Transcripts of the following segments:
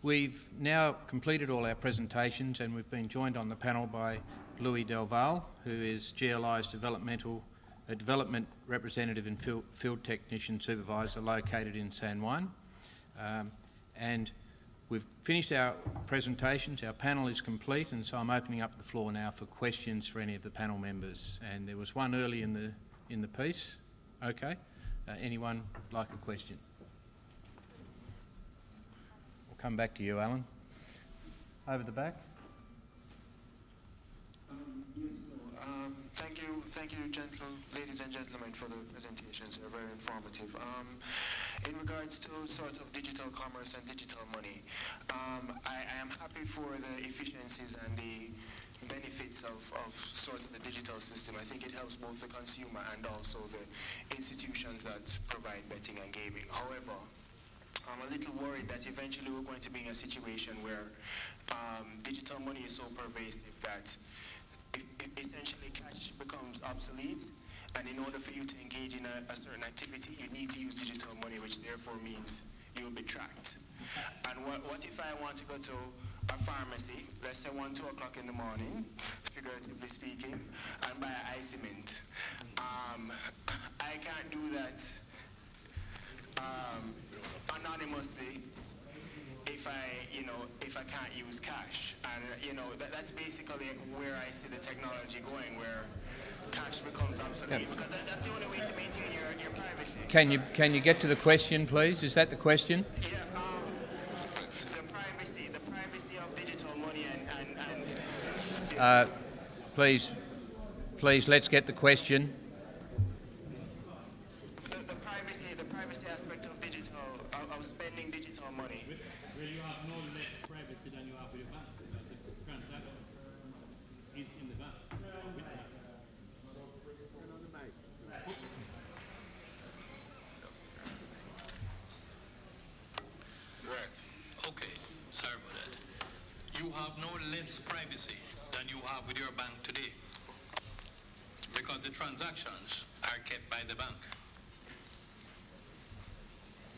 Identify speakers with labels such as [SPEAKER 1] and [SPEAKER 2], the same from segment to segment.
[SPEAKER 1] We've now completed all our presentations and we've been joined on the panel by Louis Delval, who is GLI's development representative and field technician supervisor located in San Juan. And we've finished our presentations, our panel is complete, and so I'm opening up the floor now for questions for any of the panel members. And there was one early in the piece. Okay. Anyone like a question? We'll come back to you, Alan. Over the back.
[SPEAKER 2] Thank you, ladies and gentlemen, for the presentations. They're very informative. In regards to sort of digital commerce and digital money, I am happy for the efficiencies and the benefits of sort of the digital system. I think it helps both the consumer and also the institutions that provide betting and gaming. However, I'm a little worried that eventually we're going to be in a situation where digital money is so pervasive that essentially cash becomes obsolete, and in order for you to engage in a certain activity, you need to use digital money, which therefore means you'll be tracked. And what if I want to go to a pharmacy, let's say 1, 2 o'clock in the morning, figuratively speaking, and buy an ice mint? I can't do that anonymously if I can't use cash. And that's basically where I see the technology going, where cash becomes obsolete, because that's the only way to maintain your privacy.
[SPEAKER 1] Can you get to the question, please? Is that the question?
[SPEAKER 2] Yeah, the privacy of digital money and
[SPEAKER 1] please, let's get the question.
[SPEAKER 2] The privacy aspect of digital, of spending digital money.
[SPEAKER 3] Will you have no less privacy than you have with your bank? The transaction is in the bank.
[SPEAKER 4] Okay, sorry about that. You have no less privacy than you have with your bank today, because the transactions are kept by the bank.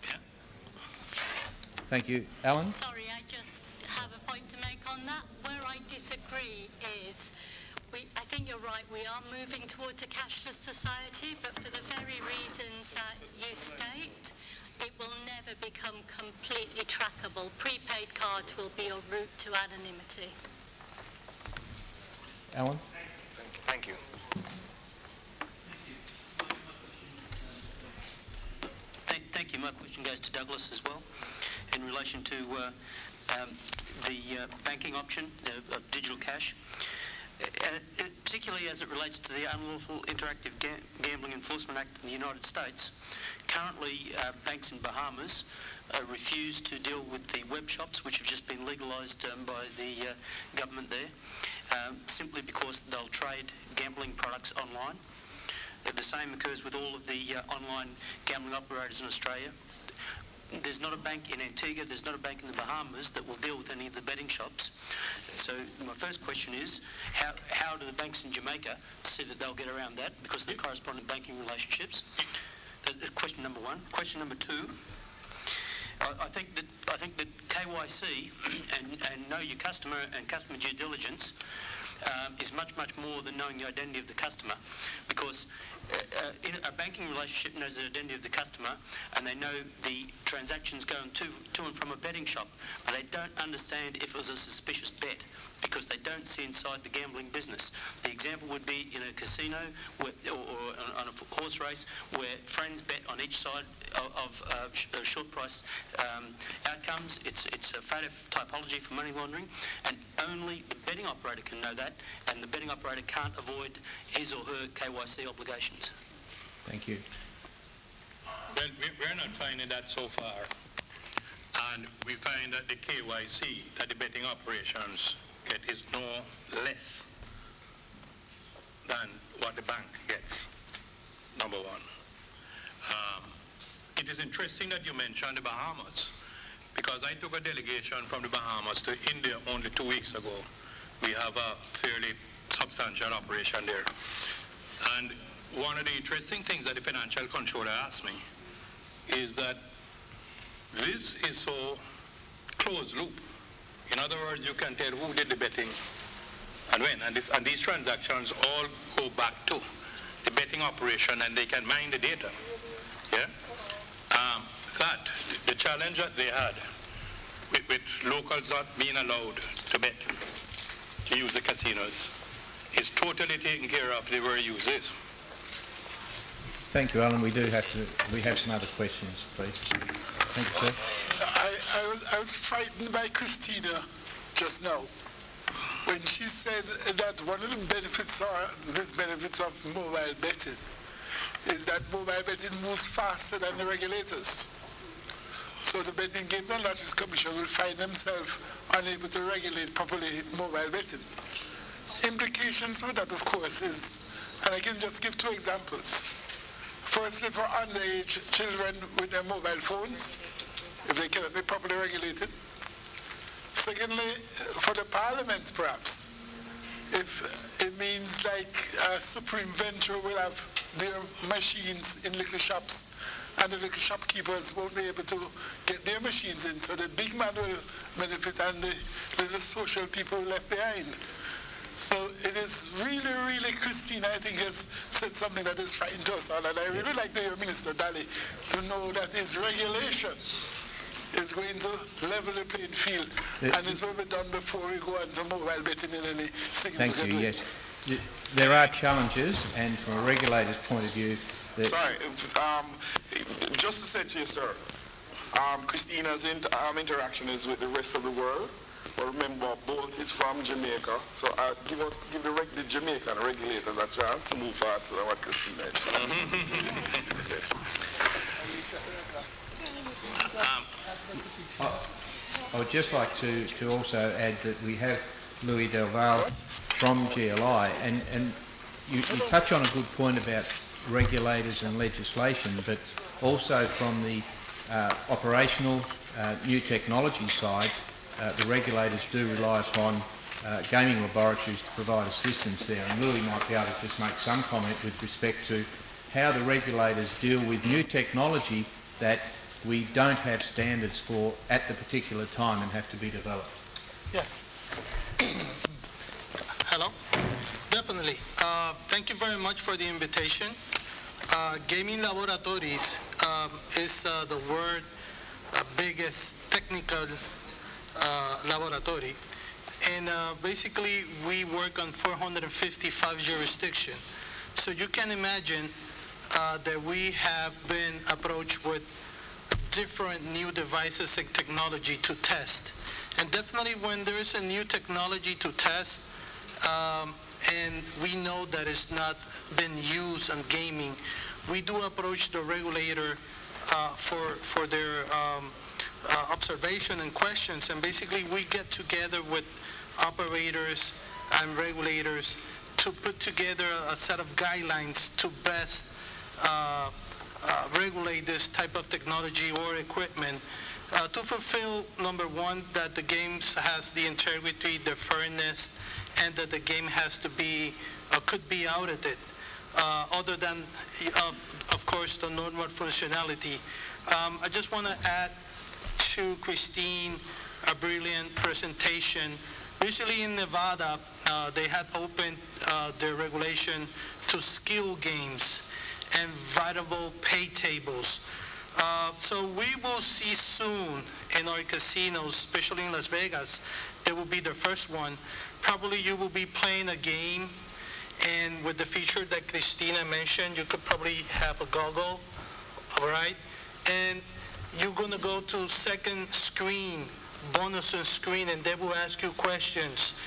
[SPEAKER 4] Yeah.
[SPEAKER 1] Thank you. Alan?
[SPEAKER 5] Sorry, I just have a point to make on that. Where I disagree is, I think you're right, we are moving towards a cashless society, but for the very reasons that you state, it will never become completely trackable. Prepaid cards will be your route to anonymity.
[SPEAKER 1] Alan?
[SPEAKER 2] Thank you.
[SPEAKER 6] Thank you. My question goes to Douglas as well, in relation to the banking option of digital cash, particularly as it relates to the Unlawful Interactive Gambling Enforcement Act in the United States. Currently, banks in Bahamas refuse to deal with the web shops, which have just been legalised by the government there, simply because they'll trade gambling products online. The same occurs with all of the online gambling operators in Australia. There's not a bank in Antigua, there's not a bank in the Bahamas that will deal with any of the betting shops. So my first question is, how do the banks in Jamaica see that they'll get around that because of the corresponding banking relationships? Question number one. Question number two, I think that KYC and know your customer and customer due diligence is much more than knowing the identity of the customer, because in a banking relationship knows the identity of the customer and they know the transactions going to and from a betting shop, but they don't understand if it was a suspicious bet because they don't see inside the gambling business. The example would be in a casino or on a horse race where friends bet on each side of short price outcomes. It's a fatal typology for money laundering, and only the betting operator can know that, and the betting operator can't avoid his or her KYC obligations.
[SPEAKER 1] Thank you.
[SPEAKER 4] Well, we're not finding that so far, and we find that the KYC that the betting operations get is no less than what the bank gets, number one. It is interesting that you mentioned the Bahamas, because I took a delegation from the Bahamas to India only 2 weeks ago. We have a fairly substantial operation there. And one of the interesting things that the financial controller asked me is that this is so closed loop. In other words, you can tell who did the betting and when. And these transactions all go back to the betting operation, and they can mine the data. Yeah? The challenge that they had with locals not being allowed to bet, to use the casinos, is totally taken care of the way use is.
[SPEAKER 1] Thank you, Alan. We have some other questions, please. Thank you, sir.
[SPEAKER 7] I was frightened by Christina just now when she said that one of the benefits of mobile betting is that mobile betting moves faster than the regulators. So the Betting Games and Lotteries Commission will find themselves unable to regulate properly mobile betting. Implications for that, of course, is, and I can just give two examples. Firstly, for underage children with their mobile phones, if they cannot be properly regulated. Secondly, for the Parliament, perhaps, if it means like Supreme Venture will have their machines in little shops, and the little shopkeepers won't be able to get their machines in, so the big man will benefit and the little social people left behind. So it is really, really, Christina, I think, has said something that is frightening to us all, and I really like to hear Minister Daly to know that his regulation is going to level the playing field, and it's will be done before we go on to mobile betting in any significant
[SPEAKER 1] Thank you,
[SPEAKER 7] way.
[SPEAKER 1] yes. There are challenges, and from a regulator's point of view...
[SPEAKER 8] Sorry, just to say to you, sir, Christina's interaction is with the rest of the world. But remember, Bolt is from Jamaica, so give the Jamaican regulators a chance to move faster than what Christina is.
[SPEAKER 1] I would just like to also add that we have Louis Del Valle from GLI, and you touch on a good point about regulators and legislation, but also from the operational new technology side, the regulators do rely upon gaming laboratories to provide assistance there, and Louis might be able to just make some comment with respect to how the regulators deal with new technology that we don't have standards for at the particular time and have to be developed.
[SPEAKER 9] Yes. Hello? Definitely. Thank you very much for the invitation. Gaming laboratories is the world's biggest technical laboratory. And basically, we work on 455 jurisdictions. So you can imagine that we have been approached with different new devices and technology to test. And definitely when there is a new technology to test, and we know that it's not been used on gaming, we do approach the regulator for their observation and questions, and basically we get together with operators and regulators to put together a set of guidelines to best regulate this type of technology or equipment to fulfill, number one, that the games has the integrity, the fairness, and that the game has to be, could be audited, other than, of course, the normal functionality. I just want to add to Christine a brilliant presentation. Recently in Nevada, they had opened their regulation to skill games and variable pay tables. So we will see soon in our casinos, especially in Las Vegas, they will be the first one. Probably you will be playing a game, and with the feature that Christina mentioned, you could probably have a goggle, all right? And you're gonna go to second screen, bonus screen, and they will ask you questions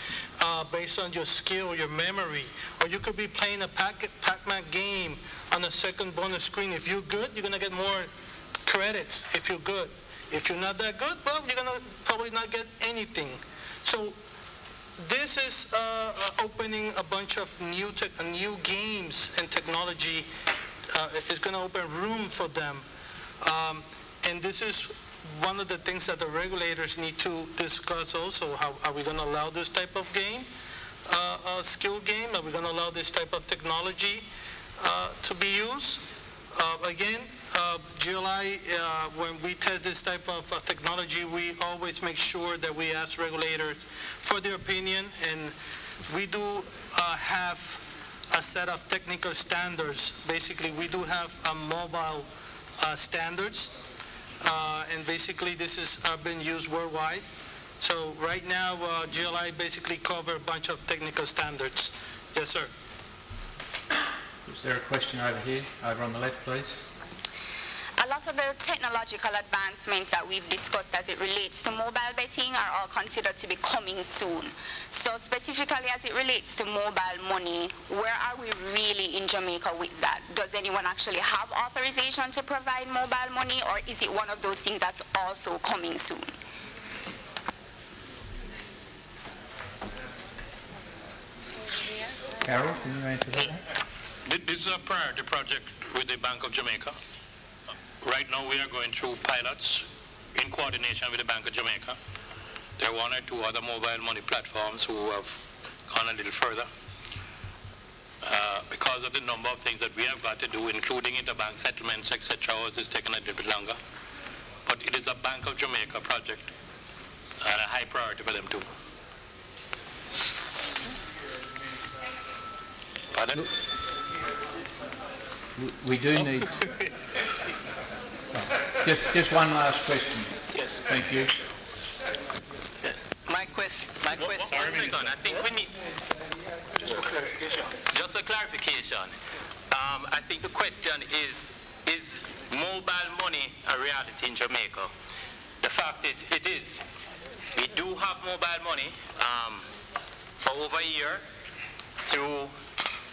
[SPEAKER 9] based on your skill, your memory. Or you could be playing a Pac-Man game on the second bonus screen. If you're good, you're gonna get more credits if you're good. If you're not that good, well, you're gonna probably not get anything. So this is opening a bunch of new games and technology. Is gonna open room for them. And this is one of the things that the regulators need to discuss also. How are we going to allow this type of game, skill game? Are we going to allow this type of technology to be used? Again, GLI, when we test this type of technology, we always make sure that we ask regulators for their opinion, and we do have a set of technical standards. Basically, we do have mobile standards, and basically this has been used worldwide. So right now, GLI basically cover a bunch of technical standards. Yes, sir.
[SPEAKER 1] Is there a question over here, over on the left, please?
[SPEAKER 10] A lot of the technological advancements that we've discussed as it relates to mobile betting are all considered to be coming soon. So specifically as it relates to mobile money, where are we really in Jamaica with that? Does anyone actually have authorization to provide mobile money, or is it one of those things that's also coming soon?
[SPEAKER 1] Carol, can you answer that?
[SPEAKER 4] This is a priority project with the Bank of Jamaica. Right now we are going through pilots in coordination with the Bank of Jamaica. There are one or two other mobile money platforms who have gone a little further. Because of the number of things that we have got to do, including interbank settlements, etc., ours is taking a little bit longer. But it is a Bank of Jamaica project and a high priority for them too. Pardon?
[SPEAKER 1] We do need... Just one last question.
[SPEAKER 6] Yes.
[SPEAKER 1] Thank you.
[SPEAKER 6] My question. I think we need... Just for clarification. Just for clarification. I think the question is mobile money a reality in Jamaica? The fact it is. We do have mobile money for over a year through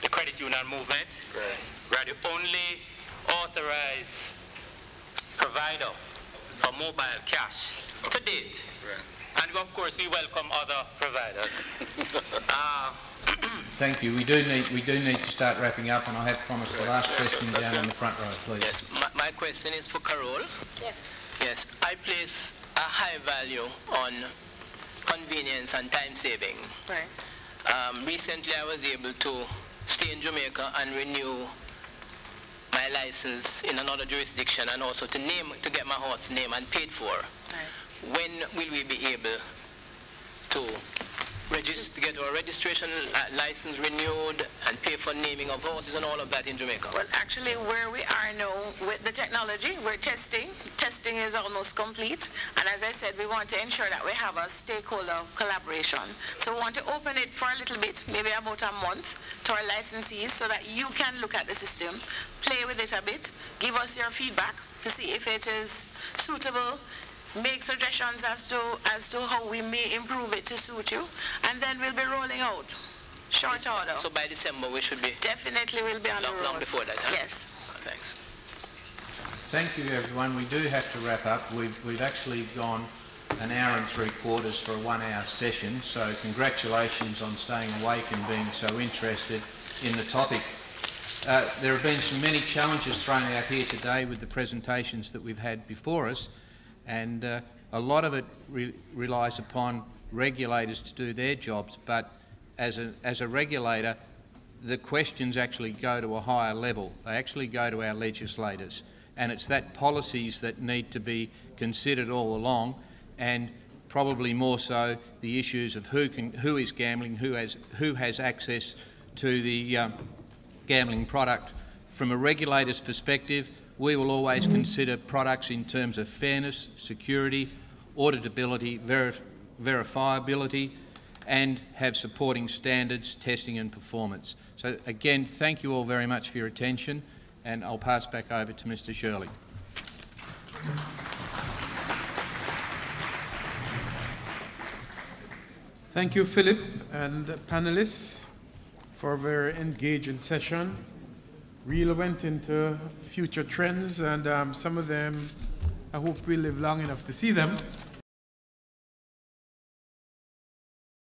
[SPEAKER 6] the credit union movement. Right. We are the only authorized provider for mobile cash to date. Right. And of course we welcome other providers.
[SPEAKER 1] Thank you. We do need to start wrapping up, and I have promised the last question down in the front row, please.
[SPEAKER 11] Yes, my question is for Carol.
[SPEAKER 10] Yes.
[SPEAKER 11] Yes, I place a high value on convenience and time saving.
[SPEAKER 10] Right.
[SPEAKER 11] Recently I was able to stay in Jamaica and renew my license in another jurisdiction, and also to get my horse named and paid for. Right. When will we be able to get our registration license renewed and pay for naming of horses and all of that in Jamaica?
[SPEAKER 12] Well, actually, where we are now with the technology, we're testing. Testing is almost complete. And as I said, we want to ensure that we have a stakeholder collaboration. So we want to open it for a little bit, maybe about a month, to our licensees so that you can look at the system, play with it a bit, give us your feedback to see if it is suitable, make suggestions as to how we may improve it to suit you, and then we'll be rolling out short order.
[SPEAKER 11] So by December we should be...
[SPEAKER 12] Definitely we'll be on the road.
[SPEAKER 11] Long before that, huh?
[SPEAKER 12] Yes.
[SPEAKER 11] Thanks.
[SPEAKER 1] Thank you, everyone. We do have to wrap up. We've actually gone an hour and 3/4 for a 1-hour session, so congratulations on staying awake and being so interested in the topic. There have been many challenges thrown out here today with the presentations that we've had before us, and a lot of it relies upon regulators to do their jobs, but as a regulator, the questions actually go to a higher level. They actually go to our legislators, and it's that policies that need to be considered all along, and probably more so the issues of who is gambling, who has access to the gambling product. From a regulator's perspective, we will always consider products in terms of fairness, security, auditability, verifiability, and have supporting standards, testing and performance. So again, thank you all very much for your attention, and I'll pass back over to Mr. Shirley.
[SPEAKER 13] Thank you, Philip, and the panelists for a very engaging session. Really went into future trends, and some of them I hope we live long enough to see them.